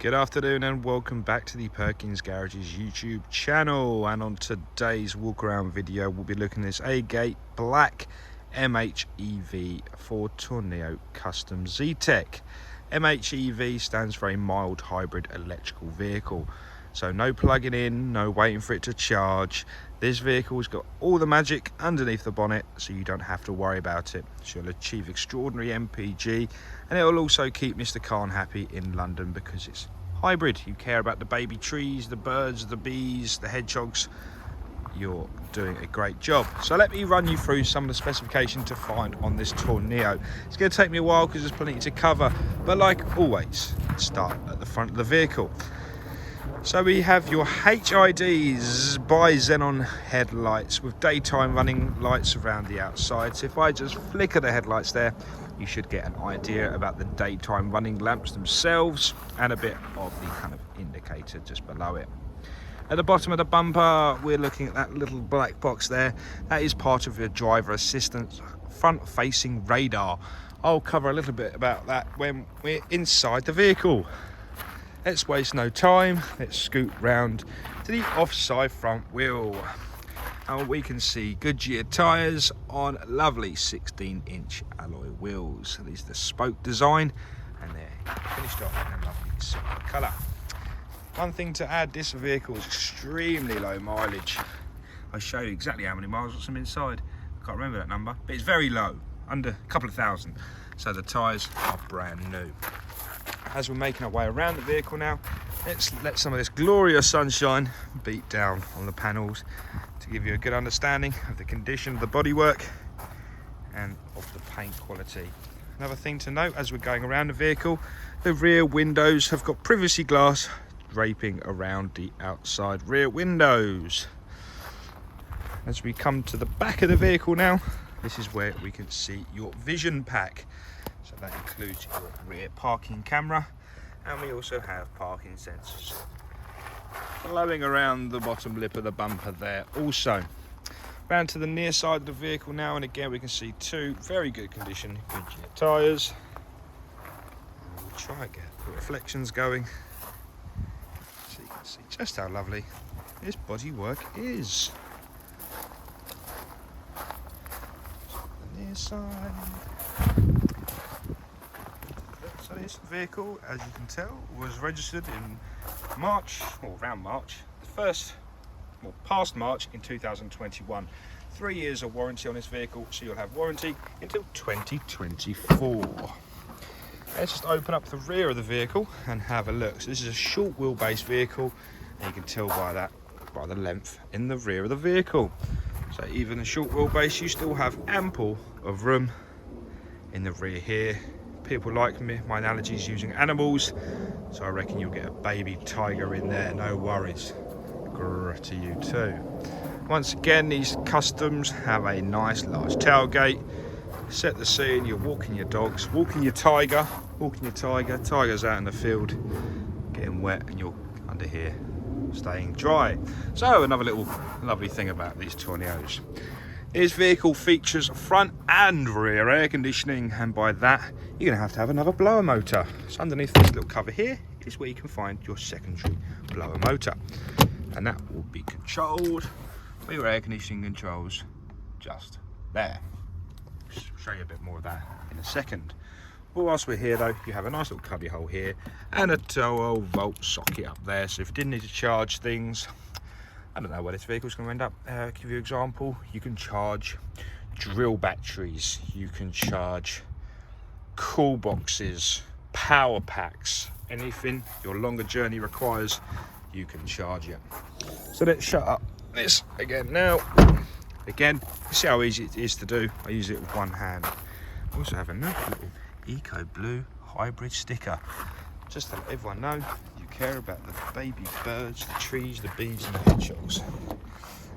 Good afternoon and welcome back to the Perkins Garages YouTube channel, and on today's walk around video we'll be looking at this A-Gate Black MHEV Ford Tourneo Custom ZETEC. MHEV stands for a mild hybrid electrical vehicle, so no plugging in, no waiting for it to charge. This vehicle's got all the magic underneath the bonnet, so you don't have to worry about it. She'll achieve extraordinary MPG, and it will also keep Mr. Khan happy in London because it's hybrid. You care about the baby trees, the birds, the bees, the hedgehogs. You're doing a great job. So let me run you through some of the specifications to find on this Tourneo. It's going to take me a while because there's plenty to cover, but like always, let's start at the front of the vehicle. So we have your HIDs by Xenon headlights with daytime running lights around the outside. So if I just flicker the headlights there, you should get an idea about the daytime running lamps themselves and a bit of the kind of indicator just below it. At the bottom of the bumper, we're looking at that little black box there. That is part of your driver assistance front-facing radar. I'll cover a little bit about that when we're inside the vehicle. Let's waste no time, let's scoot round to the offside front wheel. And we can see Goodyear tyres on lovely 16-inch alloy wheels. So these are the spoke design, and they're finished off in a lovely silver colour. One thing to add, this vehicle is extremely low mileage. I'll show you exactly how many miles what's inside. I can't remember that number, but it's very low, under a couple of thousand. So the tyres are brand new. As we're making our way around the vehicle now, let's let some of this glorious sunshine beat down on the panels to give you a good understanding of the condition of the bodywork and of the paint quality. Another thing to note as we're going around the vehicle, the rear windows have got privacy glass draping around the outside rear windows. As we come to the back of the vehicle now, this is where we can see your vision pack. So that includes your rear parking camera, and we also have parking sensors flowing around the bottom lip of the bumper there also. Round to the near side of the vehicle now, and again we can see two very good condition Goodyear tyres. We'll try and get the reflections going so you can see just how lovely this bodywork is. The near side. So this vehicle, as you can tell, was registered in March, or around March, past March in 2021. 3 years of warranty on this vehicle, so you'll have warranty until 2024. Let's just open up the rear of the vehicle and have a look. So this is a short wheelbase vehicle, and you can tell by that, by the length in the rear of the vehicle. So even a short wheelbase, you still have ample of room in the rear here. People like me, my analogy is using animals, so I reckon you'll get a baby tiger in there, no worries. Grrr to you too. Once again, these customs have a nice large tailgate. Set the scene, you're walking your dogs, walking your tiger, tiger's out in the field getting wet, and you're under here staying dry. So another little lovely thing about these Tourneos. This vehicle features front and rear air conditioning, and by that you're going to have another blower motor. So underneath this little cover here is where you can find your secondary blower motor, and that will be controlled by your air conditioning controls just there. I'll show you a bit more of that in a second. Well, whilst we're here though, you have a nice little cubby hole here and a 12-volt socket up there, so if you didn't need to charge things, I don't know where this vehicle's going to end up. Give you an example, you can charge drill batteries, you can charge cool boxes, power packs, anything your longer journey requires, you can charge it. So let's shut up this again now. Again, you see how easy it is to do. I use it with one hand. I also have another little EcoBlue hybrid sticker, just to let everyone know you care about the baby birds, the trees, the bees and the hedgehogs.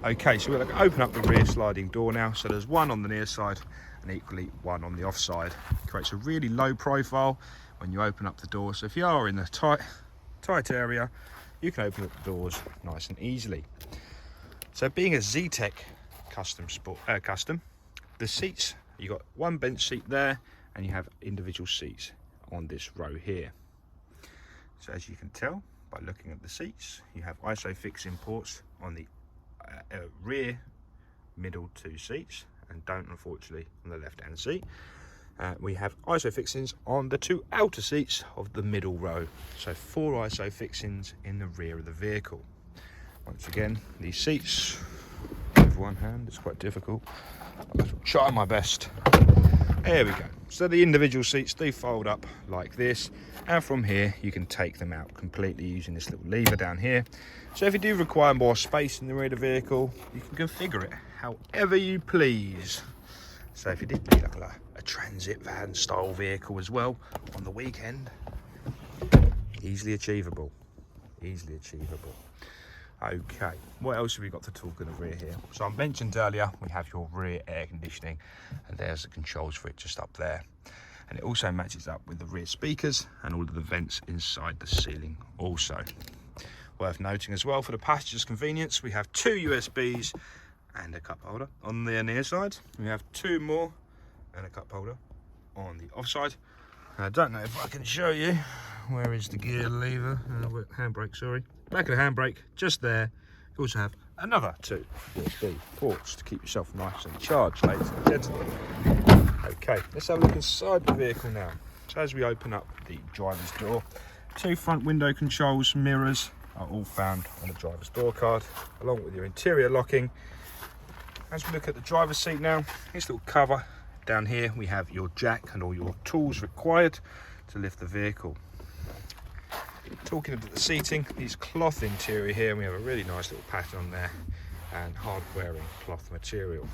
Okay, so we're going to open up the rear sliding door now. So there's one on the near side and equally one on the off side. It creates a really low profile when you open up the door. So if you are in the tight area, you can open up the doors nice and easily. So being a ZETEC custom, the seats, you got one bench seat there and you have individual seats on this row here. So as you can tell by looking at the seats, you have ISOFIX ports on the rear middle two seats, and don't unfortunately on the left hand seat. We have ISO fixings on the two outer seats of the middle row. So 4 ISO fixings in the rear of the vehicle. Once again, these seats with one hand, it's quite difficult. I'll try my best. There we go. So the individual seats do fold up like this, and from here you can take them out completely using this little lever down here. So if you do require more space in the rear of the vehicle, you can configure it however you please. So if you did need like a transit van style vehicle as well on the weekend, easily achievable, easily achievable. Okay, what else have we got to talk in the rear here? So I mentioned earlier we have your rear air conditioning, and there's the controls for it just up there, and it also matches up with the rear speakers and all of the vents inside the ceiling also. Worth noting as well, for the passengers' convenience, we have 2 USBs and a cup holder on the near side. We have 2 more and a cup holder on the off side. I don't know if I can show you. Where is the gear lever? Handbrake, sorry. Back of the handbrake, just there. You also have another 2 USB ports to keep yourself nice and charged, ladies and gentlemen. Okay, let's have a look inside the vehicle now. So as we open up the driver's door, 2 front window controls, mirrors are all found on the driver's door card, along with your interior locking. As we look at the driver's seat now, this little cover down here, we have your jack and all your tools required to lift the vehicle. Talking about the seating, these cloth interior here, we have a really nice little pattern on there and hard wearing cloth material.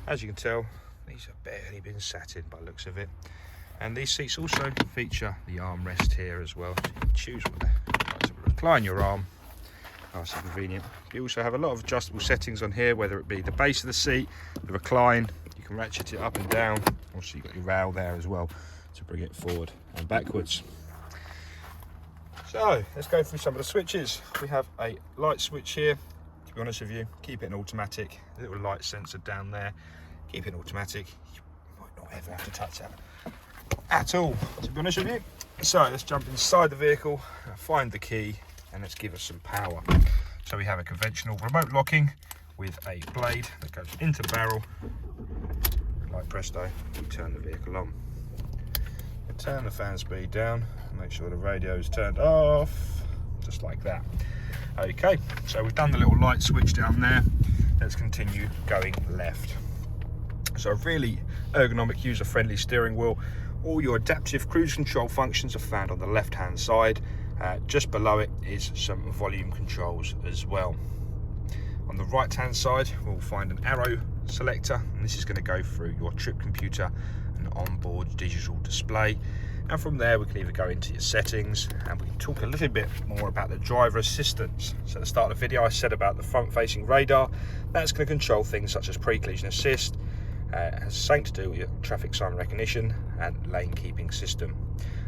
As you can tell, these have barely been sat in by the looks of it. And these seats also feature the armrest here as well, so you can choose whether you'd like to recline your arm. Nice and convenient. You also have a lot of adjustable settings on here, whether it be the base of the seat, the recline, you can ratchet it up and down. Also you've got your rail there as well to bring it forward and backwards. So let's go through some of the switches. We have a light switch here. To be honest with you, keep it in automatic. A little light sensor down there. Keep it in automatic. You might not ever have to touch that at all, to be honest with you. So let's jump inside the vehicle, find the key, and let's give us some power. So we have a conventional remote locking with a blade that goes into barrel. Like presto, you turn the vehicle on. You turn the fan speed down, make sure the radio is turned off, just like that. Okay, so we've done the little light switch down there. Let's continue going left. So a really ergonomic, user-friendly steering wheel. All your adaptive cruise control functions are found on the left-hand side. Just below it is some volume controls as well. On the right-hand side, we'll find an arrow selector, and this is going to go through your trip computer and onboard digital display. And from there, we can either go into your settings, and we can talk a little bit more about the driver assistance. So at the start of the video, I said about the front-facing radar. That's going to control things such as pre-collision assist. It has something to do with your traffic sign recognition and lane keeping system.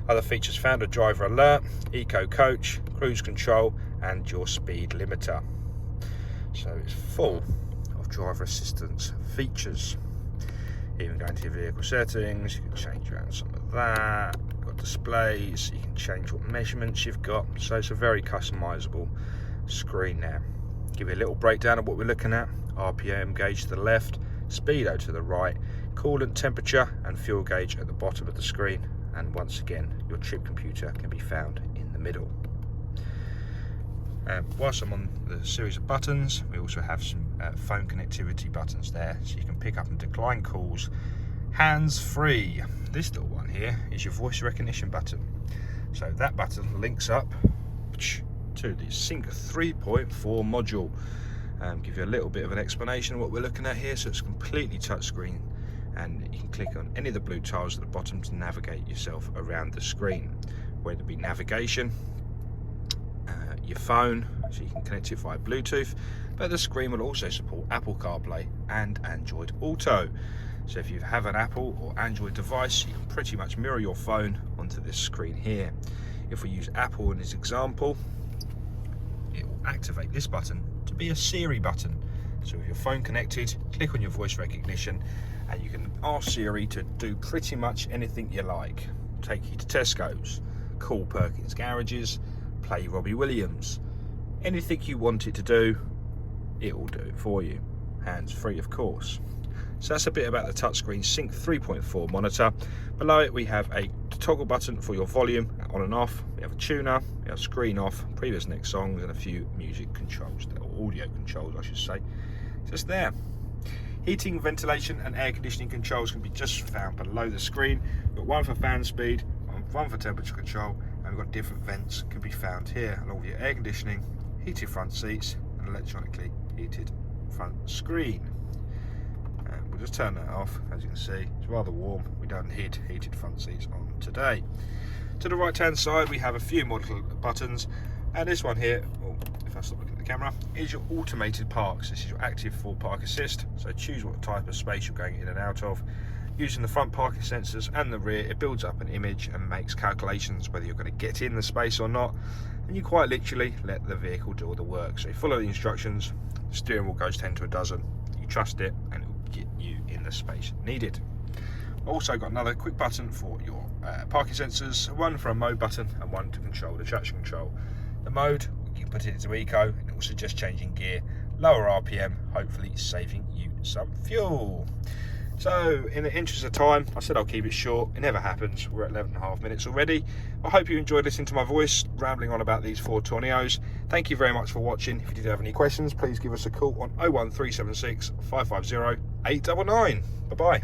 Other features found are driver alert, eco coach, cruise control, and your speed limiter. So it's full of driver assistance features. Even going to your vehicle settings, you can change around some of that. You've got displays, you can change what measurements you've got. So it's a very customizable screen there. Give you a little breakdown of what we're looking at. RPM gauge to the left, speedo to the right, coolant temperature and fuel gauge at the bottom of the screen. And once again, your trip computer can be found in the middle. Whilst I'm on the series of buttons, we also have some phone connectivity buttons there, so you can pick up and decline calls hands-free. This little one here is your voice recognition button. So that button links up to the Sync 3.4 module. Give you a little bit of an explanation of what we're looking at here. So it's completely touchscreen, and you can click on any of the blue tiles at the bottom to navigate yourself around the screen, whether it be navigation, your phone, so you can connect it via Bluetooth, but the screen will also support Apple Carplay and Android Auto. So if you have an Apple or Android device, you can pretty much mirror your phone onto this screen here. If we use Apple in this example, it will activate this button to be a Siri button. So with your phone connected, click on your voice recognition and you can ask Siri to do pretty much anything you like. Take you to Tesco's, call Perkins Garages, play Robbie Williams. Anything you want it to do, it will do it for you. Hands free, of course. So that's a bit about the touchscreen Sync 3.4 monitor. Below it we have a toggle button for your volume on and off. We have a tuner, we have screen off, previous next songs, and a few music controls, or audio controls I should say. Just there. Heating, ventilation and air conditioning controls can be just found below the screen. We've got one for fan speed, one for temperature control, and we've got different vents can be found here, along with your air conditioning, heated front seats and electronically heated front screen. We'll just turn that off. As you can see, it's rather warm. We don't need heated front seats on today. To the right hand side we have a few more little buttons, and this one here, if I stop looking at the camera, is your automated parks. This is your active full park assist, so choose what type of space you're going in and out of. Using the front parking sensors and the rear, it builds up an image and makes calculations whether you're going to get in the space or not, and you quite literally let the vehicle do all the work. So you follow the instructions, the steering wheel goes 10 to a dozen, you trust it and it will get you in the space needed. Also got another quick button for your parking sensors, one for a mode button and one to control the traction control. The mode, you can put it into eco, and it will suggest changing gear, lower RPM, hopefully saving you some fuel. So in the interest of time, I said I'll keep it short. It never happens. We're at 11.5 minutes already. I hope you enjoyed listening to my voice rambling on about these 4 Tourneos. Thank you very much for watching. If you did have any questions, please give us a call on 01376 550 899. Bye bye.